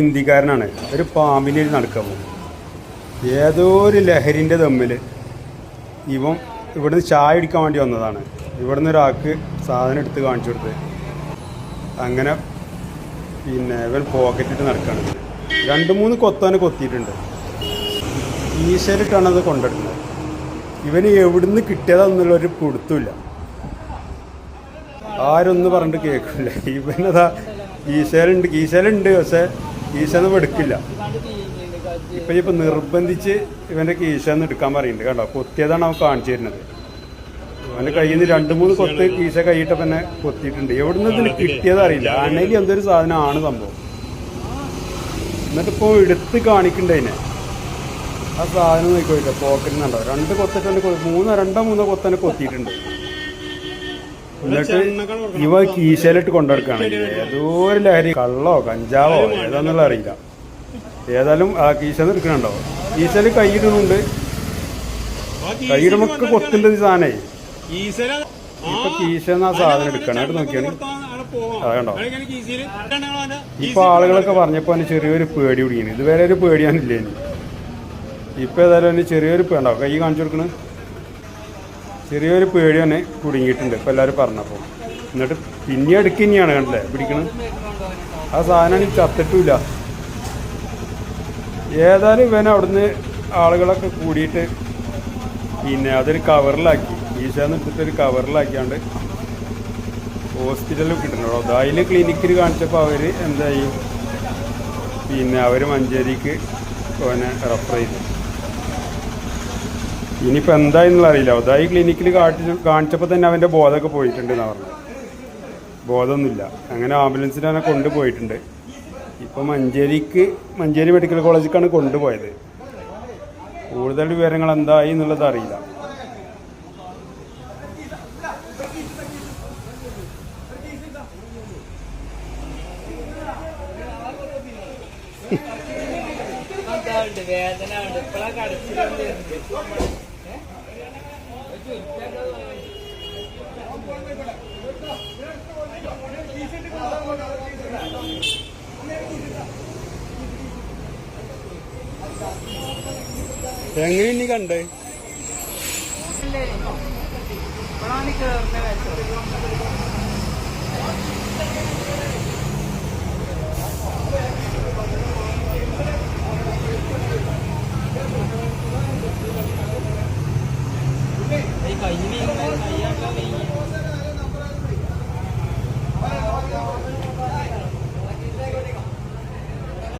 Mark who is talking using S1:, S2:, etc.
S1: ഹിന്ദിക്കാരനാണ്. ഒരു പാമ്പിനെ നടക്കാൻ പോകും. ഏതോ ഒരു ലഹരിൻ്റെ തമ്മിൽ ഇവൻ ഇവിടുന്ന് ചായ അടിക്കാൻ വേണ്ടി വന്നതാണ്. ഇവിടുന്ന് ഒരാൾക്ക് സാധനം എടുത്ത് കാണിച്ചു കൊടുത്ത് അങ്ങനെ ഇവൻ പോക്കറ്റിട്ട് നടക്കുകയാണ്. 2-3 കൊത്താന് കൊത്തിയിട്ടുണ്ട്. ഈശയിലിട്ടാണ് അത് കൊണ്ടെടുക്കുന്നത്. ഇവന് എവിടുന്ന് കിട്ടിയതാന്നുള്ളൊരു പിടുത്തമില്ല. ആരൊന്നും പറഞ്ഞിട്ട് കേൾക്കില്ല. ഇവനതാ കീശയിലുണ്ട് പക്ഷേ കീശന്ന് എടുക്കില്ല. ഇപ്പം നിർബന്ധിച്ച് ഇവൻ്റെ കീശന്ന് എടുക്കാൻ പറയുന്നുണ്ട്. കണ്ടോ, കൊത്തിയതാണ് അവൻ കാണിച്ചു തരുന്നത്. അവൻ്റെ കയ്യിൽ നിന്ന് 2-3 കൊത്ത് കീശ കൈയിട്ടപ്പോൾ തന്നെ കൊത്തിയിട്ടുണ്ട്. എവിടുന്ന് ഇതിന് കിട്ടിയതറിയില്ല. അണലി എന്തൊരു സാധനമാണ് സംഭവം. എന്നിട്ടിപ്പോൾ എടുത്ത് കാണിക്കണ്ട അതിനെ. ആ സാധനം നോക്കിക്കോട്ടെ, പോക്കറ്റിൽ നിന്നുണ്ടോ 2 കൊത്തിട്ട് 2-3 കൊത്തന്നെ കൊത്തിയിട്ടുണ്ട്. എന്നിട്ട് ഇവ കീശയിലിട്ട് കൊണ്ടുനടക്കുകയാണ്. ഏതോ ഒരു ലഹരി, കള്ളോ കഞ്ചാവോ ഏതാന്നുള്ള അറിയില്ല. ഏതായാലും ആ കീശന്ന് എടുക്കണുണ്ടോ, കീശയിൽ കൈയിടുന്നുണ്ട്. കൈയിടുമൊക്കെ കൊത്തിൻ്റെ സാധനേ. ഇപ്പൊ കീശന്ന് ആ സാധനം എടുക്കണം. ആയിട്ട് നോക്കിയാണ് അതുണ്ടോ. ഇപ്പൊ ആളുകളൊക്കെ പറഞ്ഞപ്പോ അവന് ചെറിയൊരു പേടി പിടിക്കുന്നു. ഇതുവരെ ഒരു പേടിയാണില്ലേ. ഇപ്പൊ ഏതായാലും അവന് ചെറിയൊരു പേടോ കൈ കാണിച്ചു കൊടുക്കണ്. ചെറിയൊരു പേടി തന്നെ കുടുങ്ങിയിട്ടുണ്ട് ഇപ്പം എല്ലാവരും പറഞ്ഞപ്പോൾ. എന്നിട്ട് പിന്നെ എടുക്കുന്നതാണ് കണ്ടില്ലേ പിടിക്കണത്. ആ സാധനം ചത്തിട്ടില്ല. ഏതായാലും ഇവൻ അവിടുന്ന് ആളുകളൊക്കെ കൂടിയിട്ട് അതൊരു കവറിലാക്കി, ഈശാന്ന് എടുത്തിട്ടൊരു കവറിലാക്കിയാണ്ട് ഹോസ്പിറ്റലിൽ കിട്ടുന്നുണ്ടോ. അതിൽ ക്ലിനിക്കിൽ കാണിച്ചപ്പോൾ അവർ എന്തായി, അവർ മഞ്ചേരിക്ക് അവനെ റെഫർ ചെയ്തു. ഇനിയിപ്പോൾ എന്തായെന്നുള്ള അറിയില്ല. അതായി ക്ലിനിക്കിൽ കാണിച്ചപ്പോൾ തന്നെ അവൻ്റെ ബോധമൊക്കെ പോയിട്ടുണ്ടെന്നാണ് പറഞ്ഞത്. ബോധമൊന്നുമില്ല. അങ്ങനെ ആംബുലൻസിൽ അവനെ കൊണ്ടുപോയിട്ടുണ്ട്. ഇപ്പോൾ മഞ്ചേരി മെഡിക്കൽ കോളേജിലേക്കാണ് കൊണ്ടുപോയത്. കൂടുതൽ വിവരങ്ങൾ എന്തായി എന്നുള്ളത് അറിയില്ല.
S2: വേദന ഉണ്ട് ഇപ്പഴാ കടച്ചിട്ടുണ്ട്.
S1: എങ്ങനെ ഇനി കണ്ടേ
S2: ഇപ്പോഴാണ് കേറുന്ന